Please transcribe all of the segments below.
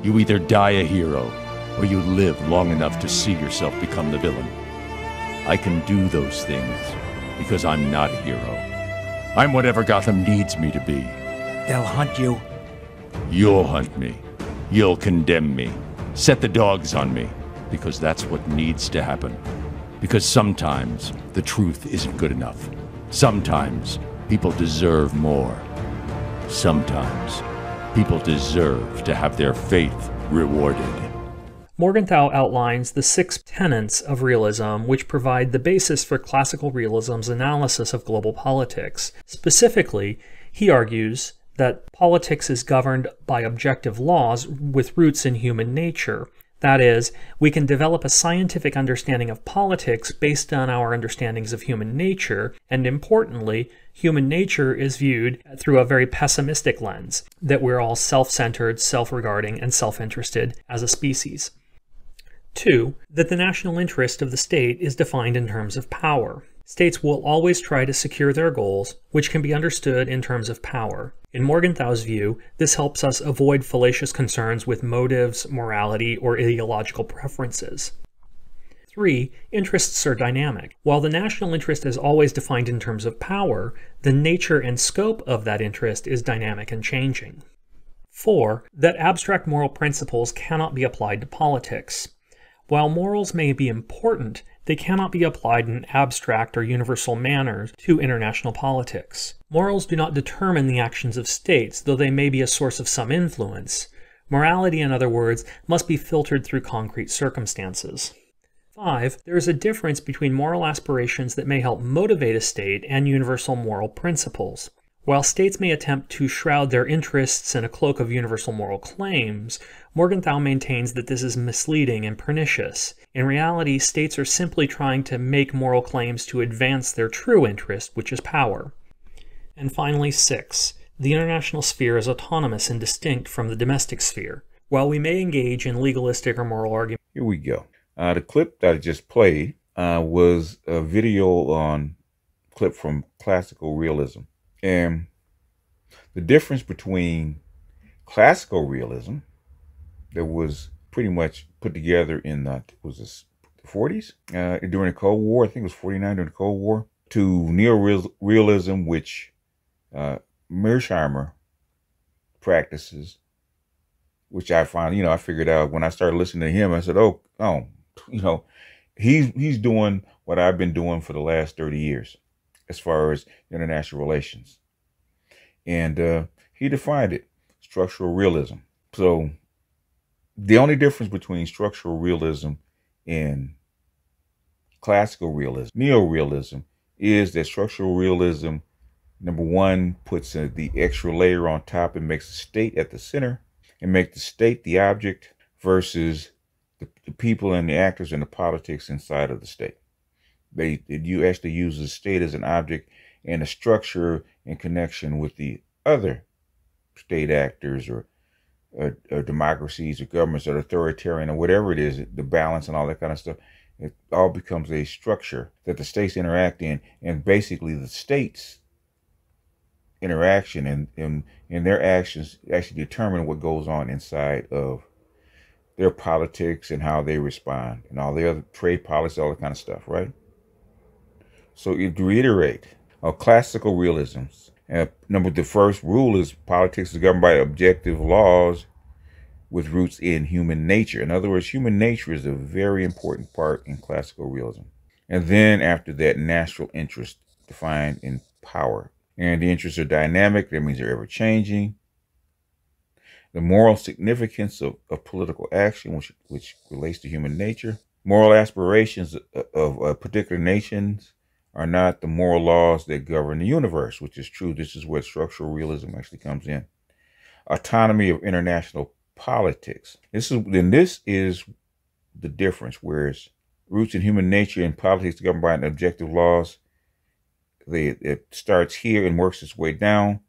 You either die a hero, or you live long enough to see yourself become the villain. I can do those things because I'm not a hero. I'm whatever Gotham needs me to be. They'll hunt you. You'll hunt me. You'll condemn me. Set the dogs on me. Because that's what needs to happen. Because sometimes the truth isn't good enough. Sometimes people deserve more. Sometimes people deserve to have their faith rewarded. Morgenthau outlines the 6 tenets of realism which provide the basis for classical realism's analysis of global politics. Specifically, he argues that politics is governed by objective laws with roots in human nature. That is, we can develop a scientific understanding of politics based on our understandings of human nature, and importantly, human nature is viewed through a very pessimistic lens, that we're all self-centered, self-regarding, and self-interested as a species. 2. That the national interest of the state is defined in terms of power. States will always try to secure their goals, which can be understood in terms of power. In Morgenthau's view, this helps us avoid fallacious concerns with motives, morality, or ideological preferences. 3. Interests are dynamic. While the national interest is always defined in terms of power, the nature and scope of that interest is dynamic and changing. 4. That abstract moral principles cannot be applied to politics. While morals may be important, they cannot be applied in abstract or universal manners to international politics. Morals do not determine the actions of states, though they may be a source of some influence. Morality, in other words, must be filtered through concrete circumstances. 5. There is a difference between moral aspirations that may help motivate a state and universal moral principles. While states may attempt to shroud their interests in a cloak of universal moral claims, Morgenthau maintains that this is misleading and pernicious. In reality, states are simply trying to make moral claims to advance their true interest, which is power. And finally, 6. The international sphere is autonomous and distinct from the domestic sphere. While we may engage in legalistic or moral arguments... Here we go. The clip that I just played was a clip from classical realism. And the difference between classical realism that was pretty much put together in the 40s during the Cold War, I think it was 49 during the Cold War, to neo-realism, which Mearsheimer practices, which I find, I figured out when I started listening to him, I said, he's doing what I've been doing for the last 30 years. As far as international relations. And he defined it, structural realism. So the only difference between structural realism and classical realism, neo-realism, is that structural realism, number one, puts the extra layer on top and makes the state at the center and make the state the object versus the people and the actors and the politics inside of the state. You actually use the state as an object and a structure in connection with the other state actors or democracies or governments that are authoritarian or whatever it is, the balance and all that kind of stuff. It all becomes a structure that the states interact in, and basically the states' interaction and their actions actually determine what goes on inside of their politics and how they respond and all the other trade policy, all that kind of stuff, right? So to reiterate, classical realisms. The first rule is politics is governed by objective laws with roots in human nature. In other words, human nature is a very important part in classical realism. And then after that, national interest defined in power. And the interests are dynamic. That means they're ever changing. The moral significance of political action, which relates to human nature. Moral aspirations of particular nations are not the moral laws that govern the universe, which is true. This is where structural realism actually comes in. Autonomy of international politics. This is the difference. Whereas roots in human nature and politics governed by objective laws, it starts here and works its way down.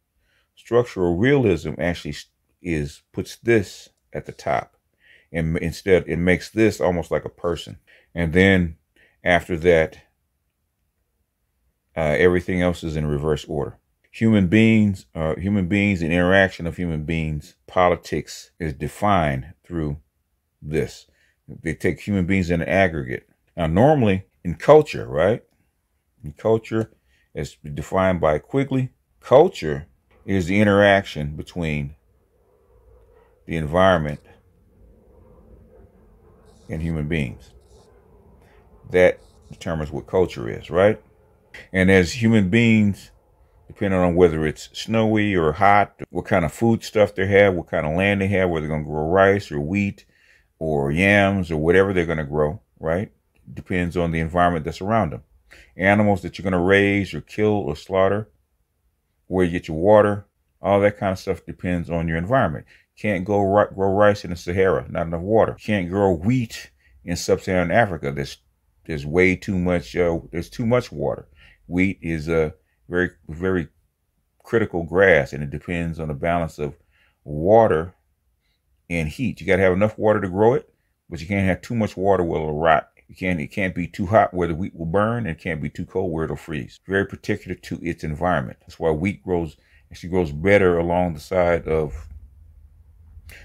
Structural realism actually puts this at the top, and instead it makes this almost like a person. And then after that, everything else is in reverse order. human beings and interaction of human beings, politics is defined through this. They take human beings in an aggregate. Now, normally in culture, right? In culture, as defined by Quigley, culture is the interaction between the environment and human beings. That determines what culture is, right? And as human beings, depending on whether it's snowy or hot, what kind of food stuff they have, what kind of land they have, whether they're going to grow rice or wheat or yams or whatever they're going to grow, right? Depends on the environment that's around them. Animals that you're going to raise or kill or slaughter, where you get your water, all that kind of stuff depends on your environment. Can't grow rice in the Sahara, not enough water. Can't grow wheat in sub-Saharan Africa. There's way too much. There's too much water. Wheat is a very, very critical grass, and it depends on the balance of water and heat. You got to have enough water to grow it, but you can't have too much water where it'll rot. It can't be too hot where the wheat will burn, and it can't be too cold where it'll freeze. Very particular to its environment. That's why wheat grows better along the side of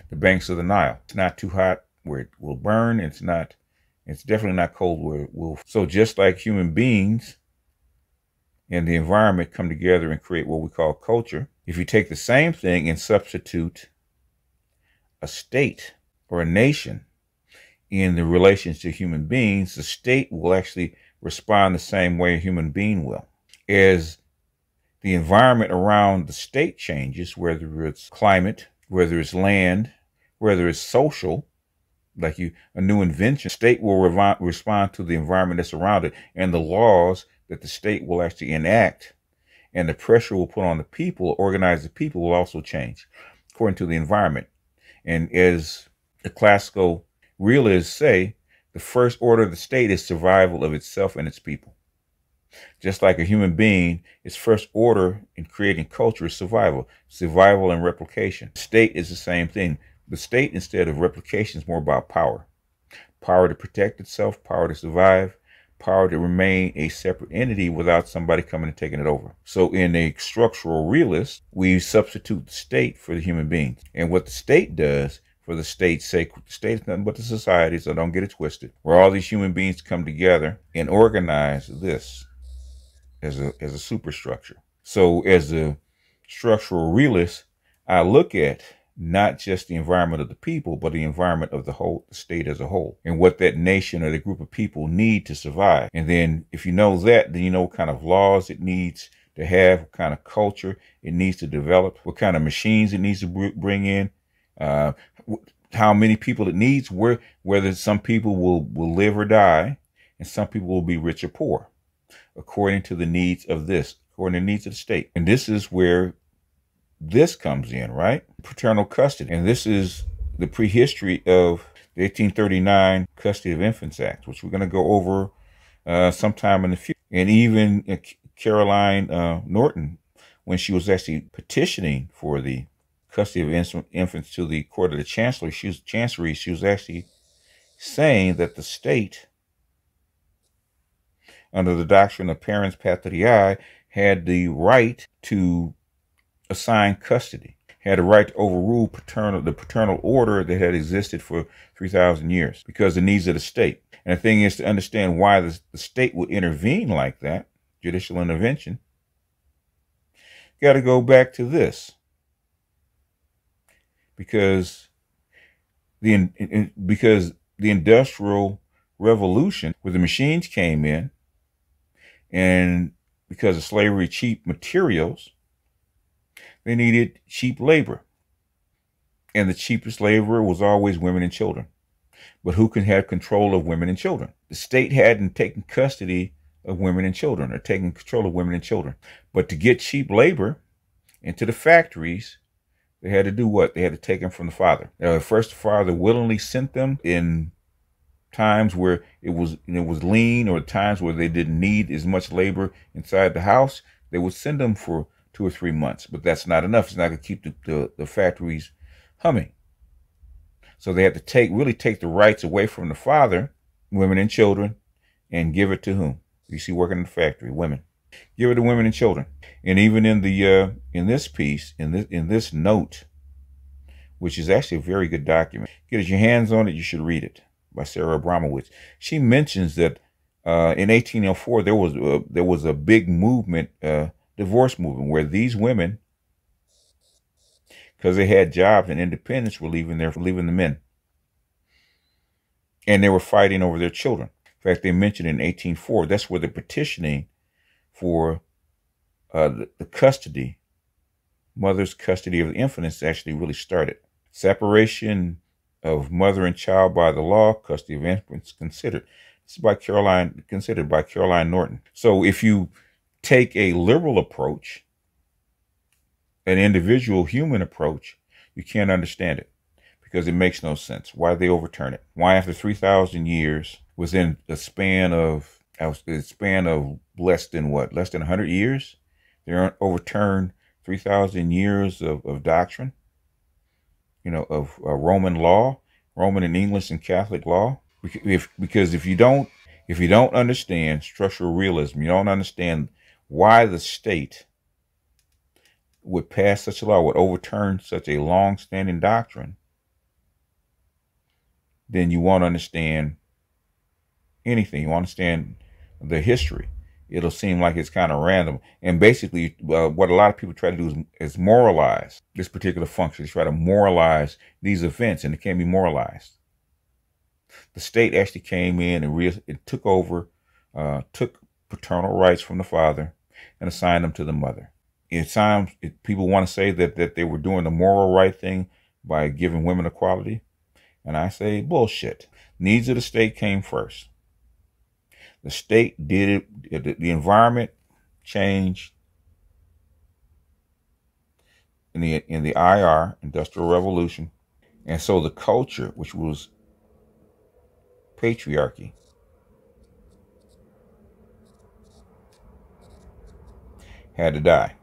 the banks of the Nile. It's not too hot where it will burn. It's definitely not cold where it will. So just like human beings and the environment come together and create what we call culture, if you take the same thing and substitute a state or a nation in the relations to human beings, the state will actually respond the same way a human being will. As the environment around the state changes, whether it's climate, whether it's land, whether it's social, like a new invention, state will respond to the environment that's around it and the laws that the state will actually enact, and the pressure will put on the people, organize the people, will also change according to the environment. And as the classical realists say, the first order of the state is survival of itself and its people. Just like a human being, its first order in creating culture is survival and replication. State is the same thing. The state, instead of replication, is more about power. Power to protect itself, power to survive, power to remain a separate entity without somebody coming and taking it over. So in a structural realist, we substitute the state for the human beings. And what the state does, for the state's sake, the state is nothing but the society, so don't get it twisted, where all these human beings come together and organize this as a superstructure. So as a structural realist, I look at not just the environment of the people, but the environment of the state as a whole, and what that nation or the group of people need to survive. And then if you know that, then you know what kind of laws it needs to have, what kind of culture it needs to develop, what kind of machines it needs to bring in, how many people it needs, whether some people will live or die, and some people will be rich or poor, according to the needs of according to the needs of the state. And this is where this comes in, right? Paternal custody. And this is the prehistory of the 1839 Custody of Infants Act, which we're going to go over sometime in the future. And even Caroline Norton, when she was actually petitioning for the custody of infants to the court of the chancery, she was actually saying that the state, under the doctrine of parens patriae, had the right to assign custody, had a right to overrule the paternal order that had existed for 3,000 years because of the needs of the state. And the thing is, to understand why the state would intervene like that, judicial intervention, you got to go back to this. Because the Industrial Revolution, where the machines came in, and because of slavery, cheap materials, they needed cheap labor. And the cheapest labor was always women and children. But who can have control of women and children? The state hadn't taken custody of women and children, or taken control of women and children. But to get cheap labor into the factories, they had to do what? They had to take them from the father. Now, first, the father willingly sent them in times where it was lean, or times where they didn't need as much labor inside the house. They would send them for 2 or 3 months, but that's not enough. It's not going to keep the factories humming. So they had to really take the rights away from the father, women and children, and give it to whom? You see working in the factory, women. Give it to women and children. And even in the in this piece, in this note, which is actually a very good document, get your hands on it. You should read it, by Sarah Abramowitz. She mentions that in 1804 there was a big movement, divorce movement, where these women, because they had jobs and independence, were leaving the men, and they were fighting over their children. In fact, they mentioned in 1804 that's where the petitioning for the custody, mother's custody of the infants, actually really started. Separation of mother and child by the law, custody of infants considered. This is considered by Caroline Norton. So if you take a liberal approach, an individual human approach, you can't understand it because it makes no sense. Why did they overturn it? Why, after 3,000 years, within a span of less than 100 years, they overturned 3,000 years of doctrine, of Roman law, Roman and English and Catholic law? Because if you don't understand structural realism, you don't understand why the state would pass such a law, would overturn such a long-standing doctrine, then you won't understand anything. You won't understand the history. It'll seem like it's kind of random. And basically, what a lot of people try to do is moralize this particular function. They try to moralize these events, and it can't be moralized. The state actually came in and took over, took paternal rights from the father and assigned them to the mother. At times, people want to say that they were doing the moral right thing by giving women equality. And I say, bullshit. Needs of the state came first. The state did it. The environment changed in the IR, Industrial Revolution. And so the culture, which was patriarchy, had to die.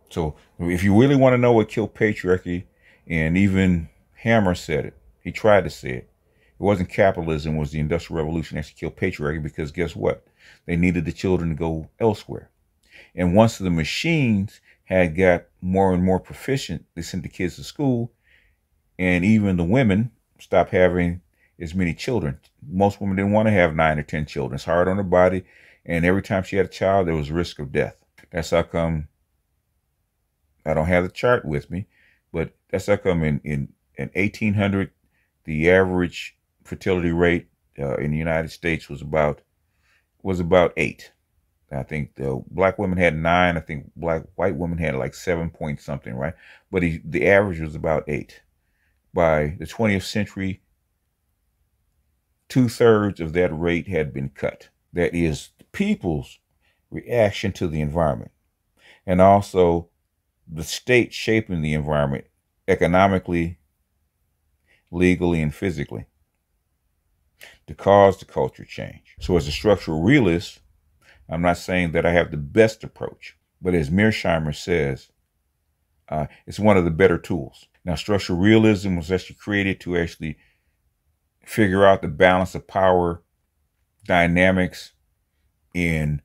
So if you really want to know what killed patriarchy, and even Hammer said it, he tried to say it. It wasn't capitalism, it was the Industrial Revolution that actually killed patriarchy, because guess what? They needed the children to go elsewhere. And once the machines had got more and more proficient, they sent the kids to school, and even the women stopped having as many children. Most women didn't want to have 9 or 10 children. It's hard on the body, and every time she had a child, there was risk of death. That's how come, I don't have the chart with me, but that's how come in 1800, the average fertility rate in the United States was about 8. I think the black women had 9. I think white women had like 7 point something, right? But the average was about 8. By the 20th century, 2/3 of that rate had been cut. That is the people's reaction to the environment, and also the state shaping the environment economically, legally, and physically to cause the culture change. So as a structural realist, I'm not saying that I have the best approach, but as Mearsheimer says, it's one of the better tools. Now, structural realism was actually created to actually figure out the balance of power dynamics in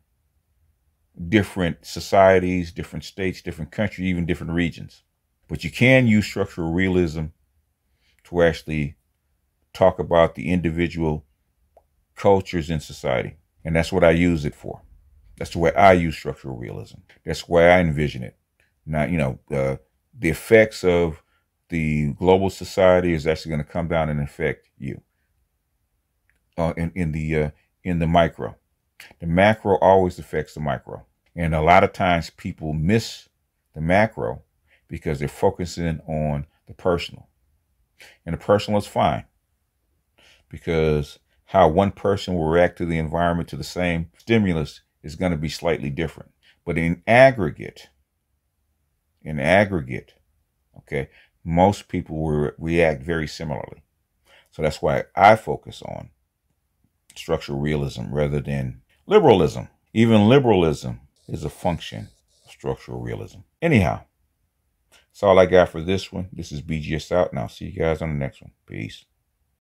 different societies, different states, different countries, even different regions. But you can use structural realism to actually talk about the individual cultures in society. And that's what I use it for. That's the way I use structural realism. That's the way I envision it. Now, the effects of the global society is actually going to come down and affect you in the micro. The macro always affects the micro. And a lot of times people miss the macro because they're focusing on the personal. And the personal is fine, because how one person will react to the environment, to the same stimulus, is going to be slightly different. But in aggregate, okay, most people will react very similarly. So that's why I focus on structural realism rather than liberalism. Even liberalism is a function of structural realism. Anyhow, that's all I got for this one. This is BGS out, and I'll see you guys on the next one. Peace.